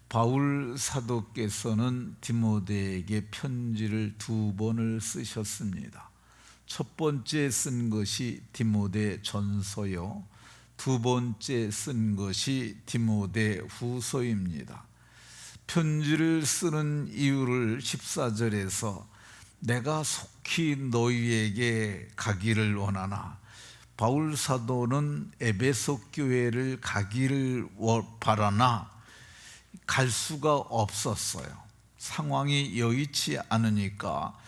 바울 사도께서는 디모데에게 편지를 2번을 쓰셨습니다. 첫 번째 쓴 것이 디모데 전서요, 두 번째 쓴 것이 디모데 후서입니다. 편지를 쓰는 이유를 14절에서 내가 속히 너희에게 가기를 원하나, 바울 사도는 에베소 교회를 가기를 바라나 갈 수가 없었어요. 상황이 여의치 않으니까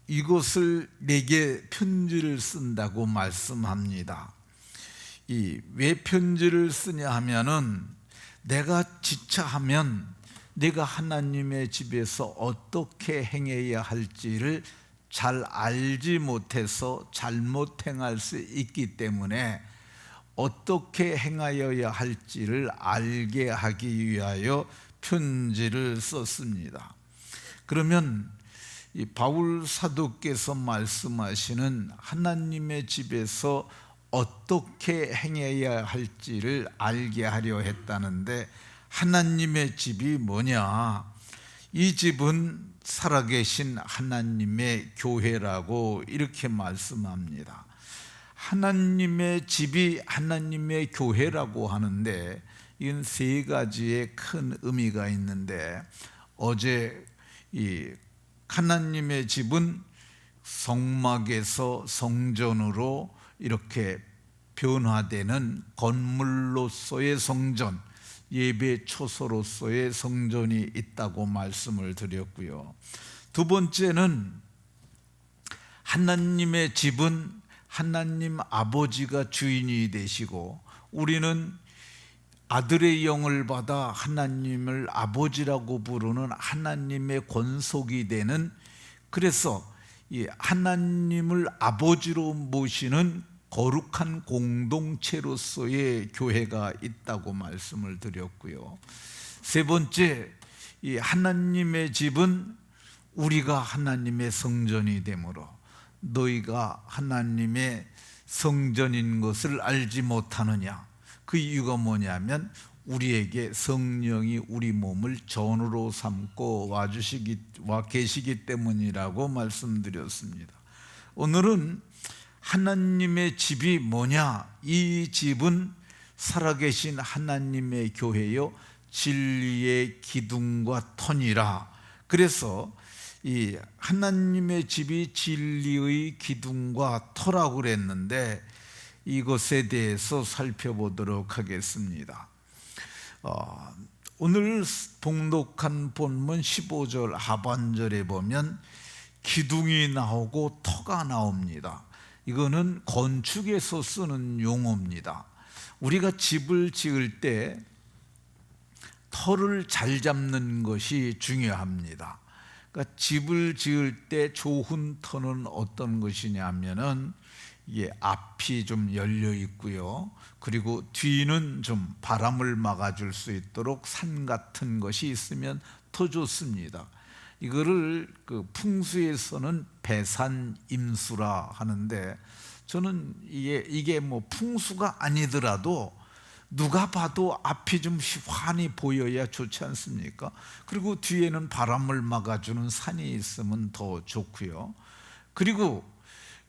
이것을 내게 편지를 쓴다고 말씀합니다. 왜 편지를 쓰냐 하면은, 내가 지체하면 내가 하나님의 집에서 어떻게 행해야 할지를 잘 알지 못해서 잘못 행할 수 있기 때문에 어떻게 행하여야 할지를 알게 하기 위하여 편지를 썼습니다. 그러면 이 바울 사도께서 말씀하시는 하나님의 집에서 어떻게 행해야 할지를 알게 하려 했다는데, 하나님의 집이 뭐냐? 이 집은 살아계신 하나님의 교회라고 이렇게 말씀합니다. 하나님의 집이 하나님의 교회라고 하는데, 이건 세 가지의 큰 의미가 있는데, 어제 이 하나님의 집은 성막에서 성전으로 이렇게 변화되는 건물로서의 성전, 예배 초소로서의 성전이 있다고 말씀을 드렸고요. 두 번째는 하나님의 집은 하나님 아버지가 주인이 되시고, 우리는 아들의 영을 받아 하나님을 아버지라고 부르는 하나님의 권속이 되는, 그래서 이 하나님을 아버지로 모시는 거룩한 공동체로서의 교회가 있다고 말씀을 드렸고요. 세 번째, 이 하나님의 집은 우리가 하나님의 성전이 되므로, 너희가 하나님의 성전인 것을 알지 못하느냐? 그 이유가 뭐냐면, 우리에게 성령이 우리 몸을 전으로 삼고 와 계시기 때문이라고 말씀드렸습니다. 오늘은 하나님의 집이 뭐냐? 이 집은 살아계신 하나님의 교회요, 진리의 기둥과 터니라. 그래서 이 하나님의 집이 진리의 기둥과 터라고 그랬는데, 이것에 대해서 살펴보도록 하겠습니다. 오늘 봉독한 본문 15절 하반절에 보면 기둥이 나오고 터가 나옵니다. 이거는 건축에서 쓰는 용어입니다. 우리가 집을 지을 때 터를 잘 잡는 것이 중요합니다. 그러니까 집을 지을 때 좋은 터는 어떤 것이냐면은, 이게 앞이 좀 열려 있고요, 그리고 뒤는 좀 바람을 막아줄 수 있도록 산 같은 것이 있으면 더 좋습니다. 이거를 그 풍수에서는 배산임수라 하는데, 저는 이게 뭐 풍수가 아니더라도 누가 봐도 앞이 좀 환히 보여야 좋지 않습니까? 그리고 뒤에는 바람을 막아주는 산이 있으면 더 좋고요. 그리고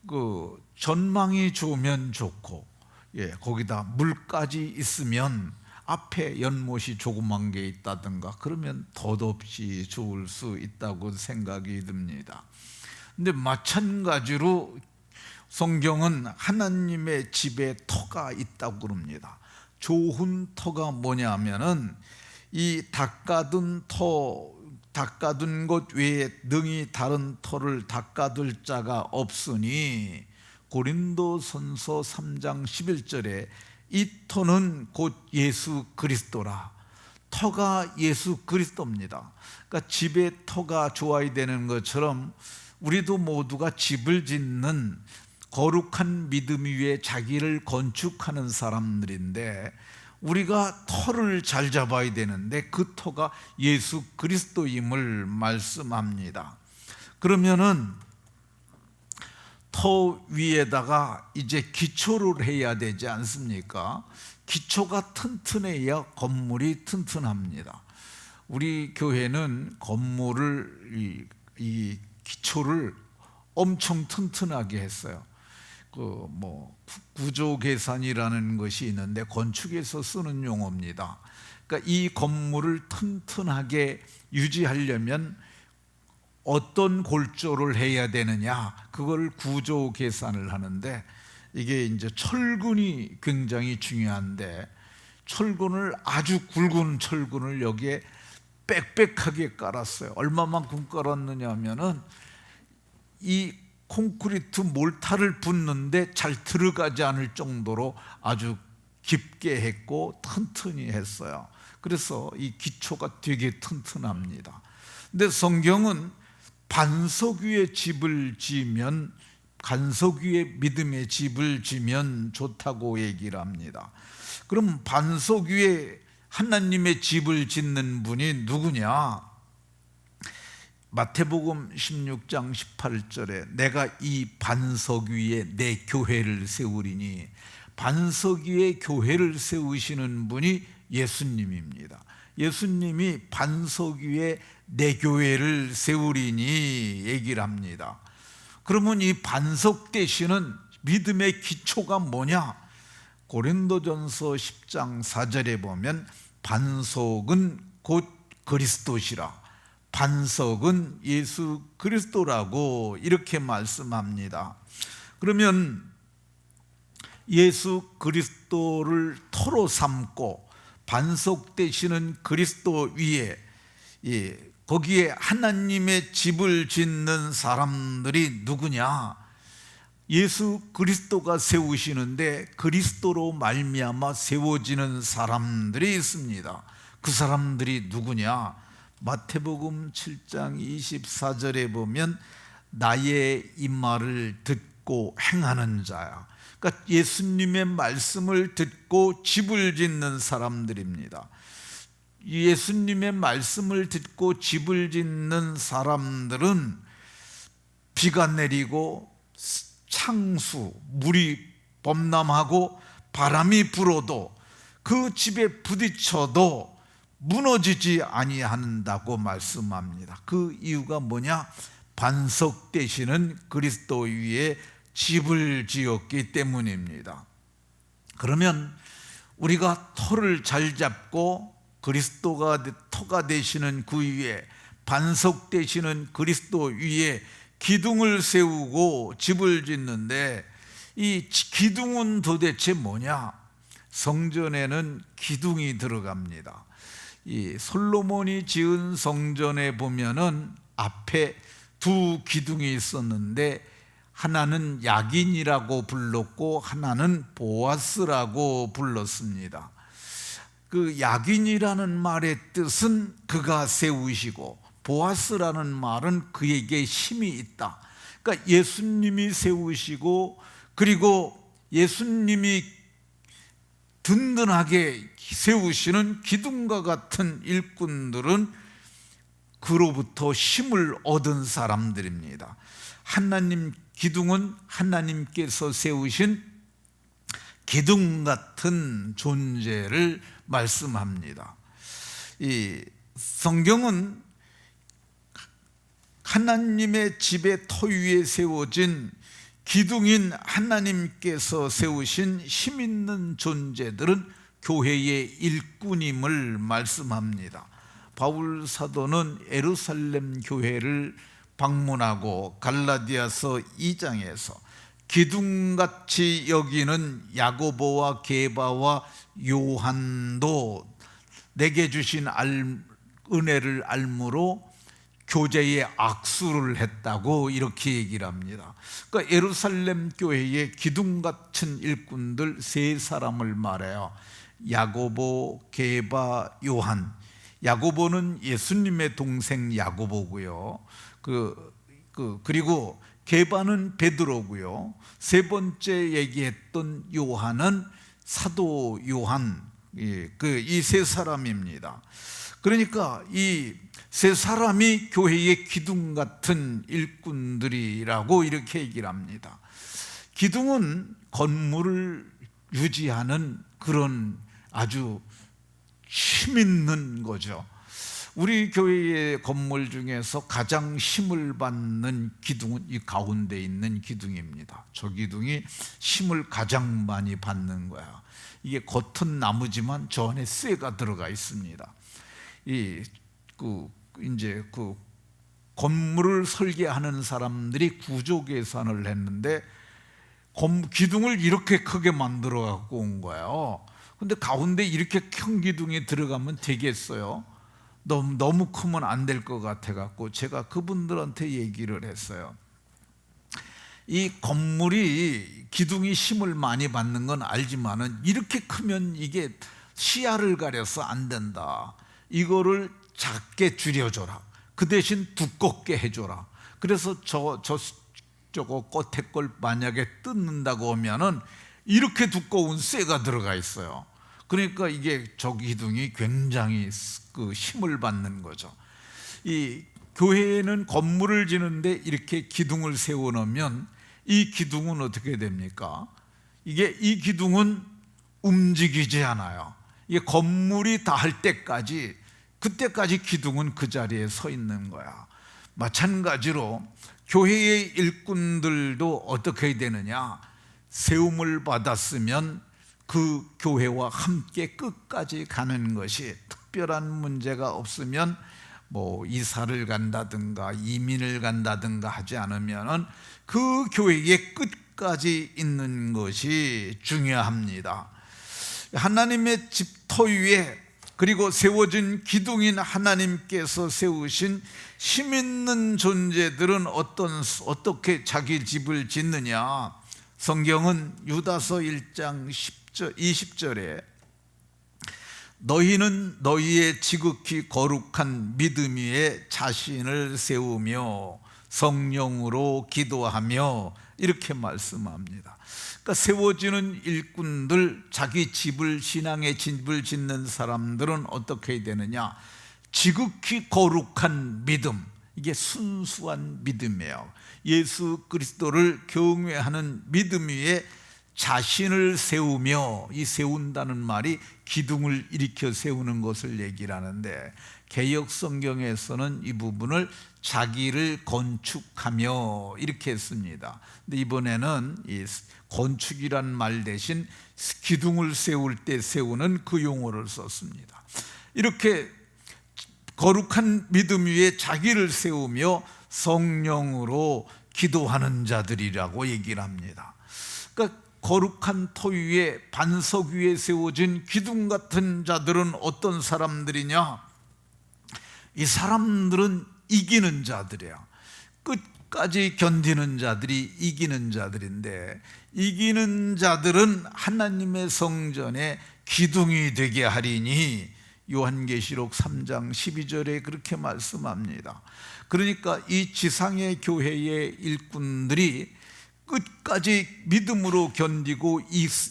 그 전망이 좋으면 좋고, 거기다 물까지 있으면, 앞에 연못이 조그만 게 있다든가 그러면 덧없이 좋을 수 있다고 생각이 듭니다. 근데 마찬가지로 성경은 하나님의 집에 터가 있다고 그럽니다. 좋은 터가 뭐냐면은, 이 닦아둔 것 외에 능히 다른 터를 닦아둘 자가 없으니, 고린도전서 3장 11절에 이 터는 곧 예수 그리스도라. 터가 예수 그리스도입니다. 그러니까 집에 터가 좋아야 되는 것처럼, 우리도 모두가 집을 짓는 거룩한 믿음 위에 자기를 건축하는 사람들인데, 우리가 터를 잘 잡아야 되는데 그 터가 예수 그리스도임을 말씀합니다. 그러면은 터 위에다가 이제 기초를 해야 되지 않습니까? 기초가 튼튼해야 건물이 튼튼합니다. 우리 교회는 건물을 이 기초를 엄청 튼튼하게 했어요. 구조 계산이라는 것이 있는데 건축에서 쓰는 용어입니다. 그러니까 이 건물을 튼튼하게 유지하려면 어떤 골조를 해야 되느냐, 그걸 구조 계산을 하는데, 이게 이제 철근이 굉장히 중요한데, 철근을 아주 굵은 철근을 여기에 빽빽하게 깔았어요. 얼마만큼 깔았느냐 하면은 이 콘크리트 몰타를 붓는데 잘 들어가지 않을 정도로 아주 깊게 했고 튼튼히 했어요. 그래서 이 기초가 되게 튼튼합니다. 근데 성경은 반석 위에 집을 지으면, 반석 위에 믿음의 집을 지면 좋다고 얘기를 합니다. 그럼 반석 위에 하나님의 집을 짓는 분이 누구냐? 마태복음 16장 18절에 내가 이 반석 위에 내 교회를 세우리니, 반석 위에 교회를 세우시는 분이 예수님입니다. 예수님이 반석 위에 내 교회를 세우리니 얘기를 합니다. 그러면 이 반석 되시는 믿음의 기초가 뭐냐? 고린도전서 10장 4절에 보면 반석은 곧 그리스도시라, 반석은 예수 그리스도라고 이렇게 말씀합니다. 그러면 예수 그리스도를 터로 삼고 반석 되시는 그리스도 위에, 거기에 하나님의 집을 짓는 사람들이 누구냐? 예수 그리스도가 세우시는데 그리스도로 말미암아 세워지는 사람들이 있습니다. 그 사람들이 누구냐? 마태복음 7장 24절에 보면 나의 이 말을 듣고 행하는 자야. 그러니까 예수님의 말씀을 듣고 집을 짓는 사람들입니다. 예수님의 말씀을 듣고 집을 짓는 사람들은 비가 내리고 창수, 물이 범람하고 바람이 불어도 그 집에 부딪혀도 무너지지 아니한다고 말씀합니다. 그 이유가 뭐냐? 반석 되시는 그리스도 위에 집을 지었기 때문입니다. 그러면 우리가 터를 잘 잡고 그리스도가 터가 되시는 그 위에, 반석 되시는 그리스도 위에 기둥을 세우고 집을 짓는데, 이 기둥은 도대체 뭐냐? 성전에는 기둥이 들어갑니다. 이 솔로몬이 지은 성전에 보면은 앞에 두 기둥이 있었는데, 하나는 야긴이라고 불렀고 하나는 보아스라고 불렀습니다. 그 야긴이라는 말의 뜻은 그가 세우시고, 보아스라는 말은 그에게 힘이 있다. 그러니까 예수님이 세우시고, 그리고 예수님이 든든하게 세우시는 기둥과 같은 일꾼들은 그로부터 힘을 얻은 사람들입니다. 하나님 기둥은 하나님께서 세우신 기둥 같은 존재를 말씀합니다. 이 성경은 하나님의 집의 터 위에 세워진 기둥인 하나님께서 세우신 힘 있는 존재들은 교회의 일꾼임을 말씀합니다. 바울 사도는 예루살렘 교회를 방문하고 갈라디아서 2장에서 기둥같이 여기는 야고보와 게바와 요한도 내게 주신 은혜를 알므로 교제에 악수를 했다고 이렇게 얘기를 합니다. 그러니까 예루살렘 교회의 기둥같은 일꾼들 세 사람을 말해요. 야고보, 게바, 요한. 야고보는 예수님의 동생 야고보고요. 그리고 게바는 베드로고요. 세 번째 얘기했던 요한은 사도 요한. 이 세 사람입니다. 그러니까 이 세 사람이 교회의 기둥 같은 일꾼들이라고 이렇게 얘기를 합니다. 기둥은 건물을 유지하는 그런 아주 힘 있는 거죠. 우리 교회의 건물 중에서 가장 힘을 받는 기둥은 이 가운데 있는 기둥입니다. 저 기둥이 힘을 가장 많이 받는 거야. 이게 겉은 나무지만 저 안에 쇠가 들어가 있습니다. 이제 건물을 설계하는 사람들이 구조 계산을 했는데 기둥을 이렇게 크게 만들어 갖고 온 거예요. 근데 가운데 이렇게 큰 기둥이 들어가면 되겠어요? 너무 크면 안 될 것 같아 갖고 제가 그분들한테 얘기를 했어요. 이 건물이 기둥이 힘을 많이 받는 건 알지만은 이렇게 크면 이게 시야를 가려서 안 된다. 이거를 작게 줄여줘라. 그 대신 두껍게 해줘라. 그래서 저거 끝에 걸 만약에 뜯는다고 하면은 이렇게 두꺼운 쇠가 들어가 있어요. 그러니까 이게 저 기둥이 굉장히 힘을 받는 거죠. 이 교회에는 건물을 지는데 이렇게 기둥을 세워 놓으면 이 기둥은 어떻게 됩니까? 이 기둥은 움직이지 않아요. 이게 건물이 닿을 때까지, 그때까지 기둥은 그 자리에 서 있는 거야. 마찬가지로 교회의 일꾼들도 어떻게 되느냐? 세움을 받았으면 그 교회와 함께 끝까지 가는 것이, 특별한 문제가 없으면 뭐 이사를 간다든가 이민을 간다든가 하지 않으면 그 교회의 끝까지 있는 것이 중요합니다. 하나님의 집터 위에, 그리고 세워진 기둥인 하나님께서 세우신 힘 있는 존재들은 어떻게 자기 집을 짓느냐? 성경은 유다서 1장 20절에 너희는 너희의 지극히 거룩한 믿음 위에 자신을 세우며 성령으로 기도하며 이렇게 말씀합니다. 그러니까 세워지는 일꾼들, 자기 집을, 신앙의 집을 짓는 사람들은 어떻게 되느냐? 지극히 거룩한 믿음, 이게 순수한 믿음이에요. 예수 그리스도를 경외하는 믿음 위에 자신을 세우며, 이 세운다는 말이 기둥을 일으켜 세우는 것을 얘기를 하는데, 개역 성경에서는 이 부분을 자기를 건축하며 이렇게 했습니다. 근데 이번에는 이 건축이란 말 대신 기둥을 세울 때 세우는 그 용어를 썼습니다. 이렇게 거룩한 믿음 위에 자기를 세우며 성령으로 기도하는 자들이라고 얘기를 합니다. 그러니까 거룩한 토 위에, 반석 위에 세워진 기둥 같은 자들은 어떤 사람들이냐? 이 사람들은 이기는 자들이야. 끝까지 견디는 자들이 이기는 자들인데, 이기는 자들은 하나님의 성전에 기둥이 되게 하리니, 요한계시록 3장 12절에 그렇게 말씀합니다. 그러니까 이 지상의 교회의 일꾼들이 끝까지 믿음으로 견디고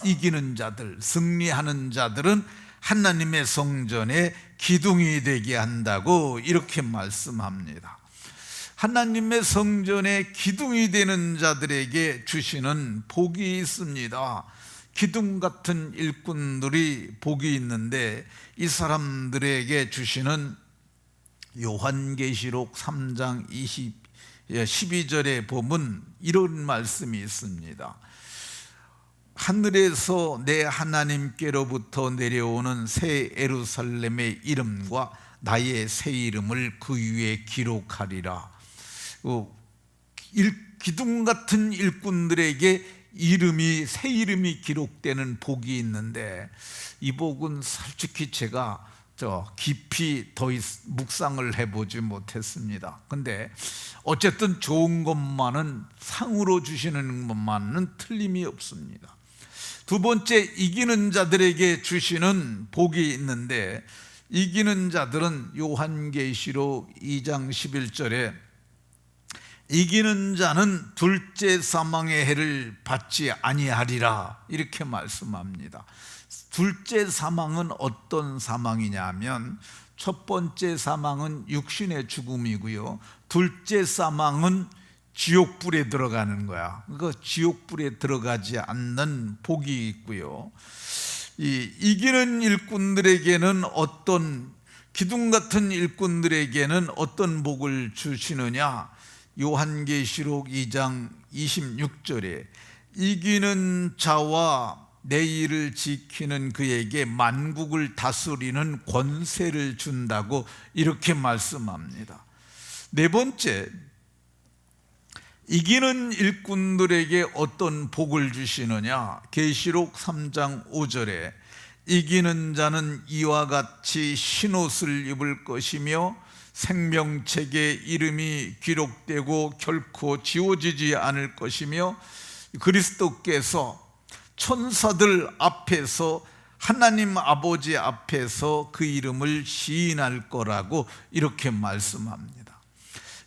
이기는 자들, 승리하는 자들은 하나님의 성전에 기둥이 되게 한다고 이렇게 말씀합니다. 하나님의 성전에 기둥이 되는 자들에게 주시는 복이 있습니다. 기둥 같은 일꾼들이 복이 있는데, 이 사람들에게 주시는 요한계시록 3장 12절에 보면 이런 말씀이 있습니다. 하늘에서 내 하나님께로부터 내려오는 새 예루살렘의 이름과 나의 새 이름을 그 위에 기록하리라. 기둥 같은 일꾼들에게 새 이름이 기록되는 복이 있는데, 이 복은 솔직히 제가 깊이 더 묵상을 해보지 못했습니다. 근데 어쨌든 좋은 것만은, 상으로 주시는 것만은 틀림이 없습니다. 두 번째, 이기는 자들에게 주시는 복이 있는데, 이기는 자들은 요한계시록 2장 11절에 이기는 자는 둘째 사망의 해를 받지 아니하리라 이렇게 말씀합니다. 둘째 사망은 어떤 사망이냐면, 첫 번째 사망은 육신의 죽음이고요, 둘째 사망은 지옥불에 들어가는 거야. 그러니까 지옥불에 들어가지 않는 복이 있고요, 이기는 일꾼들에게는 어떤 기둥 같은 일꾼들에게는 어떤 복을 주시느냐? 요한계시록 2장 26절에 이기는 자와 내 일을 지키는 그에게 만국을 다스리는 권세를 준다고 이렇게 말씀합니다. 네 번째, 이기는 일꾼들에게 어떤 복을 주시느냐? 계시록 3장 5절에 이기는 자는 이와 같이 흰옷을 입을 것이며 생명책에 이름이 기록되고 결코 지워지지 않을 것이며 그리스도께서 천사들 앞에서 하나님 아버지 앞에서 그 이름을 시인할 거라고 이렇게 말씀합니다.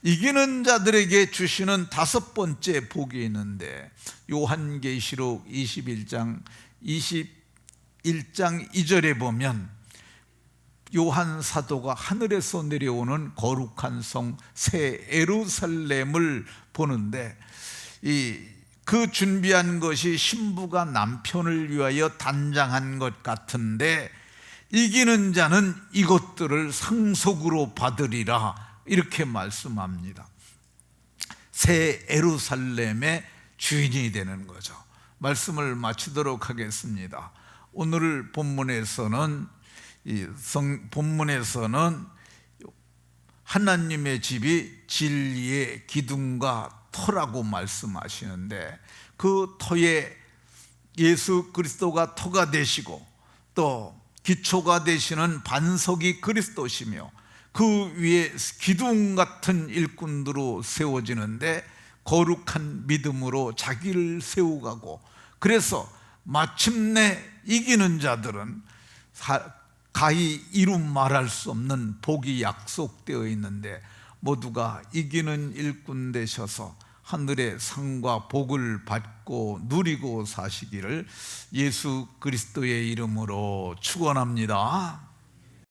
이기는 자들에게 주시는 다섯 번째 복이 있는데 요한계시록 21장 2절에 보면 요한 사도가 하늘에서 내려오는 거룩한 성 새 예루살렘을 보는데 그 준비한 것이 신부가 남편을 위하여 단장한 것 같은데 이기는 자는 이것들을 상속으로 받으리라 이렇게 말씀합니다. 새 예루살렘의 주인이 되는 거죠. 말씀을 마치도록 하겠습니다. 오늘 본문에서는 하나님의 집이 진리의 기둥과 터라고 말씀하시는데 그 터에 예수 그리스도가 터가 되시고 또 기초가 되시는 반석이 그리스도시며 그 위에 기둥 같은 일꾼들로 세워지는데 거룩한 믿음으로 자기를 세워가고 그래서 마침내 이기는 자들은 가히 이루 말할 수 없는 복이 약속되어 있는데 모두가 이기는 일꾼 되셔서 하늘의 상과 복을 받고 누리고 사시기를 예수 그리스도의 이름으로 축원합니다.